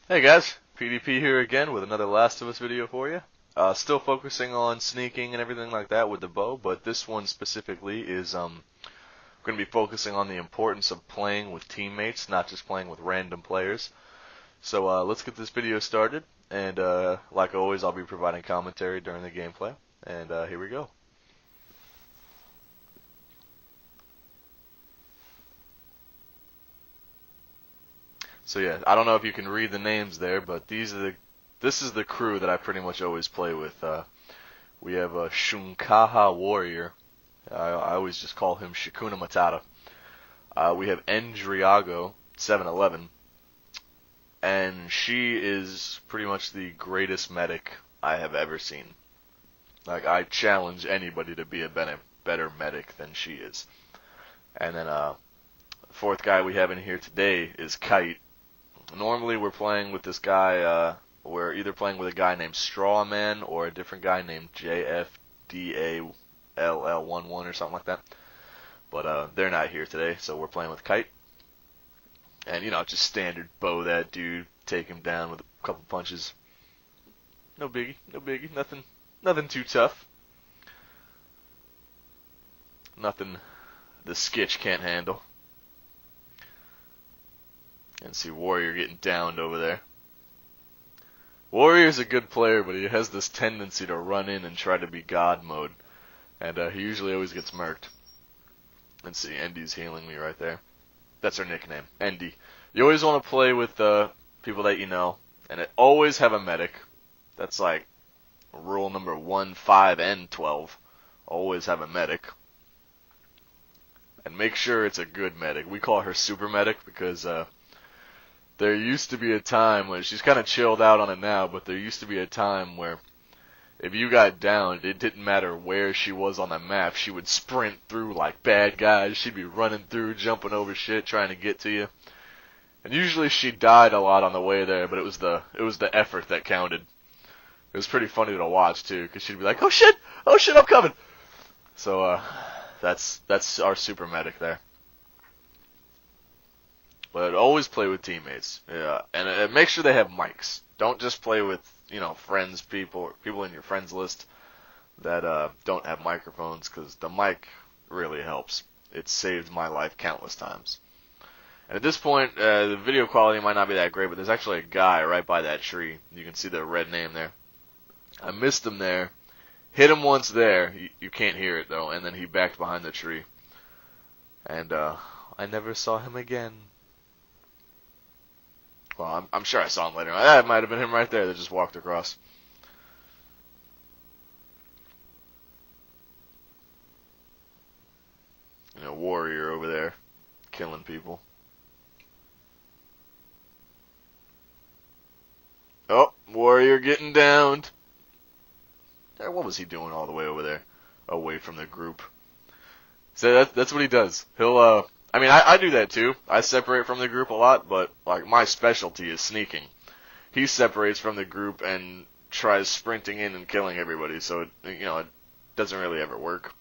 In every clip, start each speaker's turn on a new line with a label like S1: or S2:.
S1: Hey guys, PDP here again with another Last of Us video for you. Still focusing on sneaking and everything like that with the bow, but this one specifically is going to be focusing on the importance of playing with teammates, not just playing with random players. So let's get this video started, and like always, I'll be providing commentary during the gameplay. And here we go. So yeah, I don't know if you can read the names there, but this is the crew that I pretty much always play with. We have a Shunkaha Warrior. I always just call him Shikuna Matata. We have Endriago 711, and she is pretty much the greatest medic I have ever seen. Like, I challenge anybody to be a better medic than she is. And then fourth guy we have in here today is Kite. Normally we're playing with this guy, we're either playing with a guy named Strawman or a different guy named JFDALL11 or something like that. But they're not here today, so we're playing with Kite. And, you know, just standard bow that dude, take him down with a couple punches. No biggie, nothing too tough. Nothing the Skitch can't handle. And see Warrior getting downed over there. Warrior's a good player, but he has this tendency to run in and try to be God mode. And he usually always gets murked. And see, Endy's healing me right there. That's her nickname, Endy. You always want to play with people that you know, and always have a medic. That's like rule number 1, 5, and 12. Always have a medic. And make sure it's a good medic. We call her super medic because there used to be a time when she's kind of chilled out on it now, but there used to be a time where if you got downed, it didn't matter where she was on the map. She would sprint through like bad guys. She'd be running through, jumping over shit, trying to get to you. And usually she died a lot on the way there, but it was the effort that counted. It was pretty funny to watch too, because she'd be like, "Oh shit, I'm coming." So that's our super medic there. But always play with teammates. Yeah, and make sure they have mics. Don't just play with, you know, friends, people in your friends list that don't have microphones, because the mic really helps. It saved my life countless times. And at this point, the video quality might not be that great, but there's actually a guy right by that tree. You can see the red name there. I missed him there. Hit him once there. You can't hear it, though. And then he backed behind the tree. And I never saw him again. Well, I'm sure I saw him later. That might have been him right there that just walked across. You know, Warrior over there, killing people. Oh, Warrior getting downed. What was he doing all the way over there? Away from the group. So that's what he does. He'll, I mean, I do that too. I separate from the group a lot, but like my specialty is sneaking. He separates from the group and tries sprinting in and killing everybody, so it doesn't really ever work.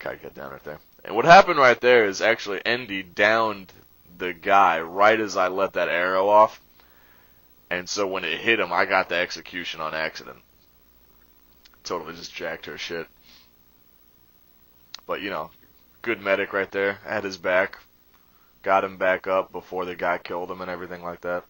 S1: Gotta get down right there. And what happened right there is actually Endy downed the guy right as I let that arrow off, and so when it hit him, I got the execution on accident. Totally just jacked her shit. But, you know, good medic right there. Had his back. Got him back up before the guy killed him and everything like that.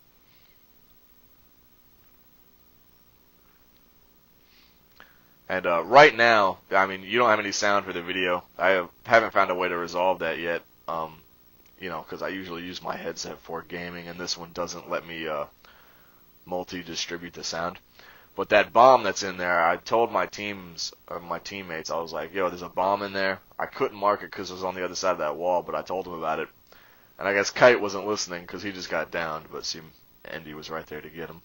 S1: And right now, I mean, you don't have any sound for the video. I haven't found a way to resolve that yet. You know, because I usually use my headset for gaming, and this one doesn't let me multi-distribute the sound. But that bomb that's in there, I told my teammates, I was like, yo, there's a bomb in there. I couldn't mark it because it was on the other side of that wall, but I told them about it. And I guess Kite wasn't listening because he just got downed, but see, Endy was right there to get him.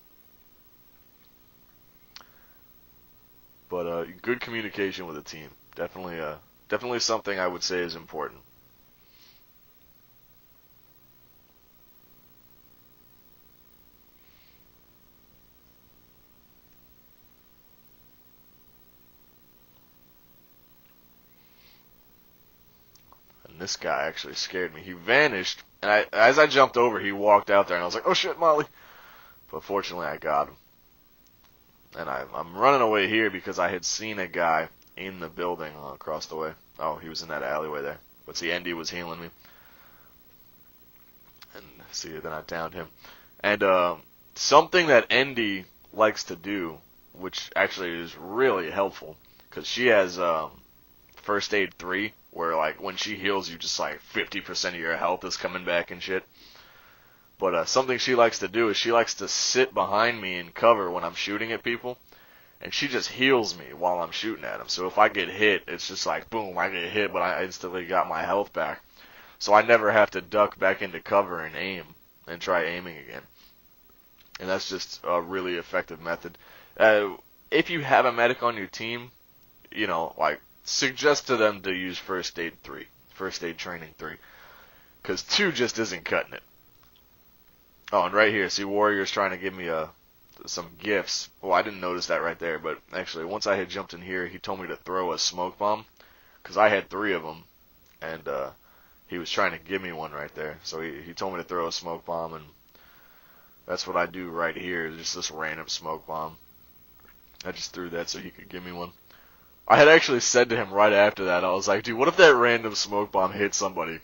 S1: But good communication with the team. Definitely something I would say is important. This guy actually scared me. He vanished, and as I jumped over, he walked out there, and I was like, "Oh shit, Molly!" But fortunately, I got him. And I'm running away here because I had seen a guy in the building across the way. Oh, he was in that alleyway there. But see, Andy was healing me. And see, then I downed him. And something that Andy likes to do, which actually is really helpful, because she has First Aid 3, where like when she heals you, just like 50% of your health is coming back and shit. But something she likes to do is she likes to sit behind me in cover when I'm shooting at people, and she just heals me while I'm shooting at them. So if I get hit, it's just like, boom, I get hit, but I instantly got my health back. So I never have to duck back into cover and aim, and try aiming again. And that's just a really effective method. If you have a medic on your team, you know, like, suggest to them to use First Aid 3, First Aid Training 3, because 2 just isn't cutting it. Oh, and right here, see, Warrior's trying to give me some gifts. Well, I didn't notice that right there, but actually, once I had jumped in here, he told me to throw a smoke bomb, because I had 3 of them, and he was trying to give me one right there. So he told me to throw a smoke bomb, and that's what I do right here, just this random smoke bomb. I just threw that so he could give me one. I had actually said to him right after that, I was like, dude, what if that random smoke bomb hit somebody? I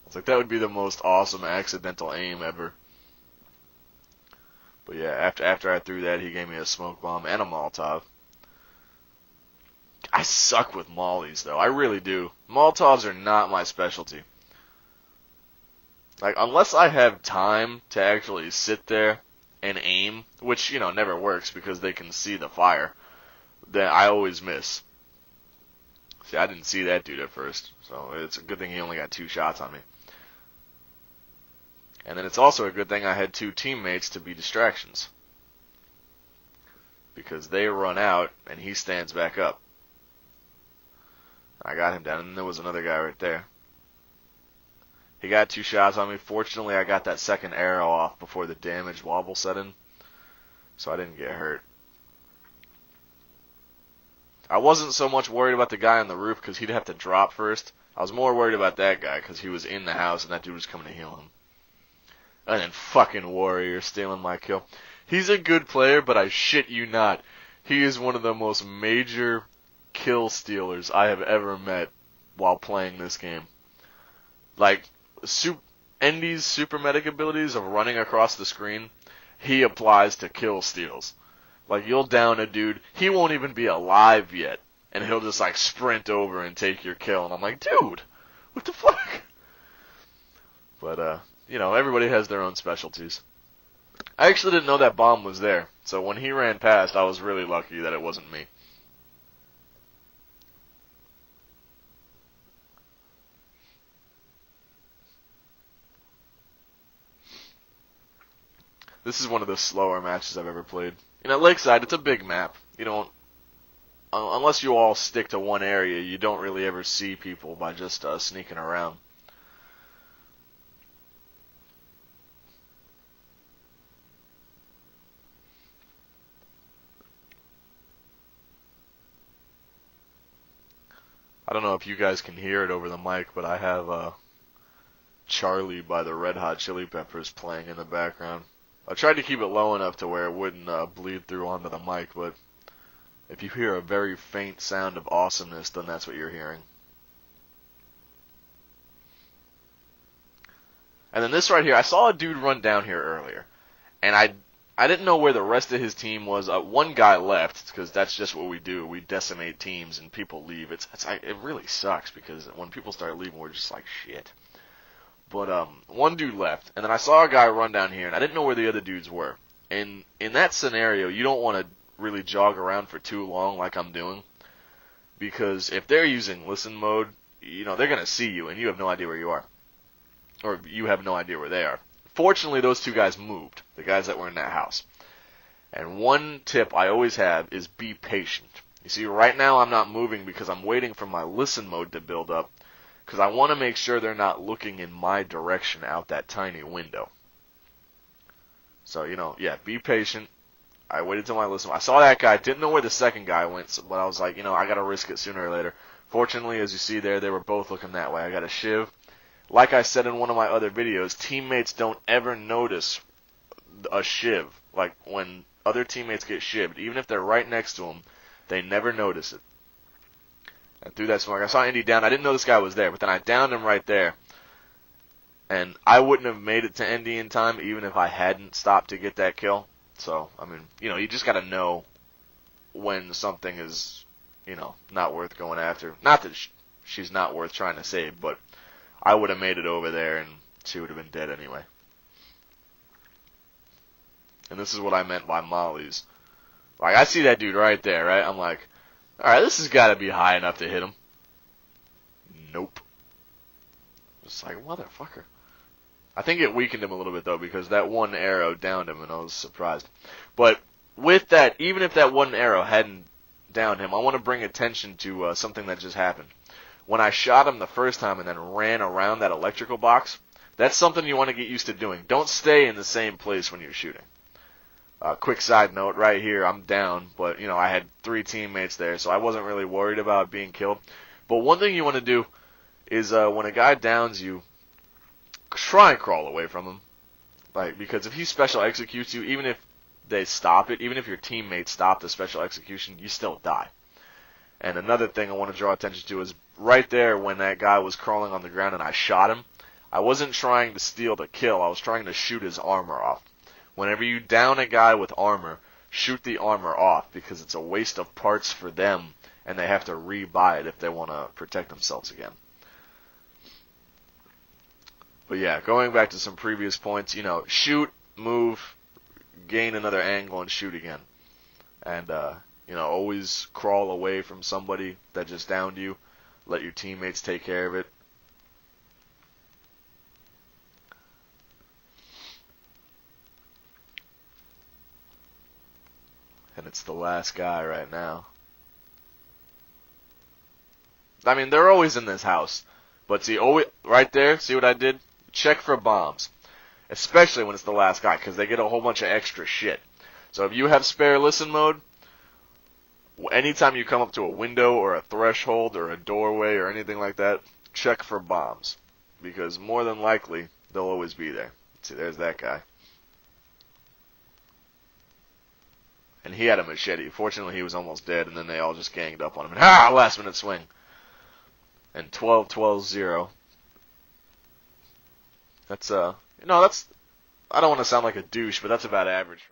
S1: was like, that would be the most awesome accidental aim ever. But yeah, after I threw that, he gave me a smoke bomb and a Molotov. I suck with mollies, though. I really do. Molotovs are not my specialty. Like, unless I have time to actually sit there and aim, which, you know, never works because they can see the fire, then I always miss. See, I didn't see that dude at first, so it's a good thing he only got 2 shots on me. And then it's also a good thing I had 2 teammates to be distractions, because they run out and he stands back up. I got him down, and there was another guy right there. He got 2 shots on me. Fortunately, I got that second arrow off before the damage wobble set in, so I didn't get hurt. I wasn't so much worried about the guy on the roof because he'd have to drop first. I was more worried about that guy because he was in the house and that dude was coming to heal him. And then fucking Warrior stealing my kill. He's a good player, but I shit you not, he is one of the most major kill stealers I have ever met while playing this game. Like, Endy's super medic abilities of running across the screen, he applies to kill steals. Like, you'll down a dude, he won't even be alive yet, and he'll just like sprint over and take your kill, and I'm like, dude, what the fuck? But you know, everybody has their own specialties. I actually didn't know that bomb was there, so when he ran past, I was really lucky that it wasn't me. This is one of the slower matches I've ever played. You know, Lakeside, it's a big map. You don't, unless you all stick to one area, you don't really ever see people by just sneaking around. I don't know if you guys can hear it over the mic, but I have Charlie by the Red Hot Chili Peppers playing in the background. I tried to keep it low enough to where it wouldn't bleed through onto the mic, but if you hear a very faint sound of awesomeness, then that's what you're hearing. And then this right here, I saw a dude run down here earlier, and I didn't know where the rest of his team was. One guy left, because that's just what we do. We decimate teams, and people leave. It really sucks, because when people start leaving, we're just like, shit. But one dude left, and then I saw a guy run down here, and I didn't know where the other dudes were. And in that scenario, you don't want to really jog around for too long like I'm doing, because if they're using listen mode, you know, they're going to see you, and you have no idea where you are. Or you have no idea where they are. Fortunately, those 2 guys moved, the guys that were in that house. And one tip I always have is be patient. You see, right now I'm not moving because I'm waiting for my listen mode to build up, because I want to make sure they're not looking in my direction out that tiny window. So, you know, yeah, be patient. I waited till my listen. I saw that guy, didn't know where the second guy went, but I was like, you know, I got to risk it sooner or later. Fortunately, as you see there, they were both looking that way. I got a shiv. Like I said in one of my other videos, teammates don't ever notice a shiv. Like when other teammates get shivved, even if they're right next to them, they never notice it. And through that smoke, I saw Indy down. I didn't know this guy was there, but then I downed him right there. And I wouldn't have made it to Indy in time even if I hadn't stopped to get that kill. So, I mean, you just got to know when something is, not worth going after. Not that she's not worth trying to save, but I would have made it over there and she would have been dead anyway. And this is what I meant by mollies. Like, I see that dude right there, right? I'm like, alright, this has got to be high enough to hit him. Nope. It's like, motherfucker. I think it weakened him a little bit, though, because that one arrow downed him, and I was surprised. But with that, even if that one arrow hadn't downed him, I want to bring attention to something that just happened. When I shot him the first time and then ran around that electrical box, that's something you want to get used to doing. Don't stay in the same place when you're shooting. Quick side note, right here, I'm down, but, I had 3 teammates there, so I wasn't really worried about being killed. But one thing you want to do is when a guy downs you, try and crawl away from him. Like, because if he special executes you, even if they stop it, even if your teammates stop the special execution, you still die. And another thing I want to draw attention to is right there when that guy was crawling on the ground and I shot him, I wasn't trying to steal the kill, I was trying to shoot his armor off. Whenever you down a guy with armor, shoot the armor off because it's a waste of parts for them and they have to re-buy it if they want to protect themselves again. But yeah, going back to some previous points, shoot, move, gain another angle, and shoot again. And, always crawl away from somebody that just downed you. Let your teammates take care of it. And it's the last guy right now. I mean, they're always in this house. But see, right there, see what I did? Check for bombs. Especially when it's the last guy, because they get a whole bunch of extra shit. So if you have spare listen mode, anytime you come up to a window or a threshold or a doorway or anything like that, check for bombs. Because more than likely, they'll always be there. See, there's that guy. And he had a machete. Fortunately, he was almost dead, and then they all just ganged up on him. And last minute swing. And 12-12-0. That's, I don't want to sound like a douche, but that's about average.